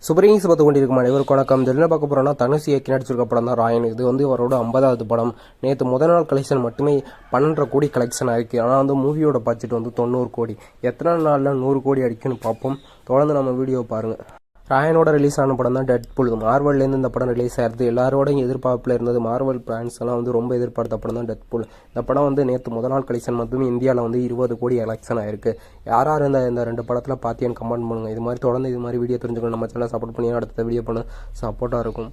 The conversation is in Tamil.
சுப்ரீம்ஸ் பார்த்து கொண்டிருக்கும் அனைவருக்கும் வணக்கம். என்ன பார்க்க போறோம்னா, தனுஷ் இயக்கி நடிச்சிருக்க படம் தான் ராயன். இது வந்து அவரோட 50வது படம். நேற்று முதல் நாள் கலெக்ஷன் மட்டுமே 12.5 கோடி கலெக்ஷன் ஆயிருக்கு. ஆனால் வந்து மூவியோட பட்ஜெட் வந்து 90 கோடி. எத்தனை நாளில் 100 கோடி அடிக்குன்னு பார்ப்போம். தொடர்ந்து நம்ம வீடியோ பாருங்க. ராயனோட ரிலீஸ் ஆன படம் தான் டெட்பூல். மார்வல்லேருந்து இந்த படம் ரிலீஸ் ஆயிருது. எல்லாரோடையும் எதிர்பார்ப்பில் இருந்தது. மார்வல் பிராண்ட்ஸ் எல்லாம் வந்து ரொம்ப எதிர்பார்த்த படம் தான் டெட்பூல். இந்த படம் வந்து நேற்று முதல் நாள் கலெக்ஷன் மட்டுமே இந்தியாவில் வந்து 20 கோடி கலெக்ஷன் ஆயிருக்கு. யார் இந்த 2 படத்தில் பார்த்தேன்னு கமெண்ட் பண்ணுங்க. இது மாதிரி தொடர்ந்து இது மாதிரி வீடியோ தெரிஞ்சுக்கணும். நம்ம சேனலை சப்போர்ட் பண்ணி அடுத்த வீடியோ பண்ண சப்போர்ட்டாக இருக்கும்.